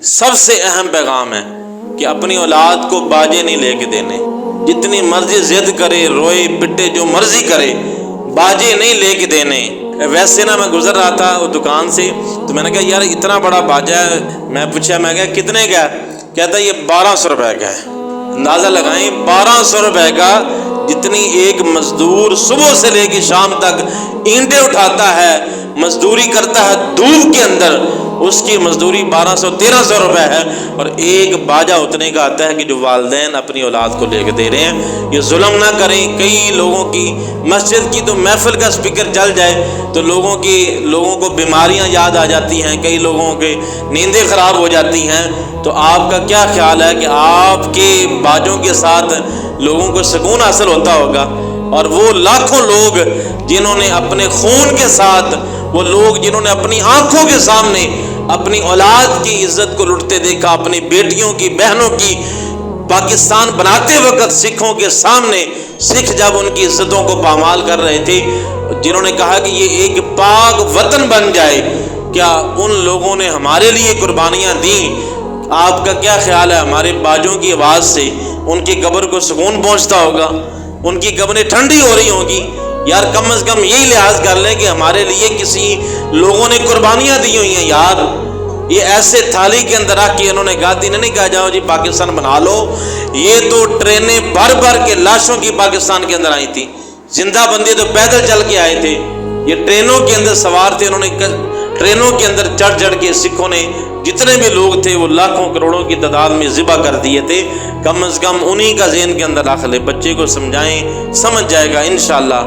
سب سے اہم پیغام ہے کہ اپنی اولاد کو باجے نہیں لے کے دینے. جتنی مرضی ضد کرے، روئے پٹے، جو مرضی کرے، باجے نہیں لے کے دینے. ویسے نا میں گزر رہا تھا وہ دکان سے، تو میں نے کہا یار اتنا بڑا باجا ہے. میں پوچھا، میں کہا کتنے کا ہے؟ کہتا یہ 1200 روپے کا ہے. اندازہ لگائیں 1200 روپے کا. جتنی ایک مزدور صبح سے لے کے شام تک اینٹیں اٹھاتا ہے، مزدوری کرتا ہے دھوپ کے اندر، اس کی مزدوری 1200-1300 روپے ہے. اور ایک باجا اتنے کا آتا ہے کہ جو والدین اپنی اولاد کو لے کے دے رہے ہیں. یہ ظلم نہ کریں. کئی لوگوں کی مسجد کی تو محفل کا سپیکر چل جائے تو لوگوں کو بیماریاں یاد آ جاتی ہیں، کئی لوگوں کے نیندیں خراب ہو جاتی ہیں. تو آپ کا کیا خیال ہے کہ آپ کے باجوں کے ساتھ لوگوں کو سکون حاصل ہوتا ہوگا؟ اور وہ لاکھوں لوگ جنہوں نے اپنے خون کے ساتھ، وہ لوگ جنہوں نے اپنی آنکھوں کے سامنے اپنی اولاد کی عزت کو لٹتے دیکھا، اپنی بیٹیوں کی، بہنوں کی، پاکستان بناتے وقت سکھوں کے سامنے سکھ جب ان کی عزتوں کو پامال کر رہے تھے، جنہوں نے کہا کہ یہ ایک پاک وطن بن جائے، کیا ان لوگوں نے ہمارے لیے قربانیاں دیں؟ آپ کا کیا خیال ہے ہمارے باجوں کی آواز سے ان کی قبر کو سکون پہنچتا ہوگا؟ ان کی قبریں ٹھنڈی ہو رہی ہوں گی؟ یار کم از کم یہی لحاظ کر لیں کہ ہمارے لیے کسی لوگوں نے قربانیاں دی ہوئی ہیں. یار یہ ایسے تھالی کے اندر رکھ کے انہوں نے گاتی نہیں کہا جاؤ جی پاکستان بنا لو. یہ تو ٹرینیں بھر بھر کے لاشوں کی پاکستان کے اندر آئی تھی. زندہ بندے تو پیدل چل کے آئے تھے. یہ ٹرینوں کے اندر سوار تھے. انہوں نے ٹرینوں کے اندر چڑھ کے سکھوں نے جتنے بھی لوگ تھے وہ لاکھوں کروڑوں کی تعداد میں ذبح کر دیے تھے. کم از کم انہی کا ذہن کے اندر رکھ لے. بچے کو سمجھائیں، سمجھ جائے گا انشاءاللہ.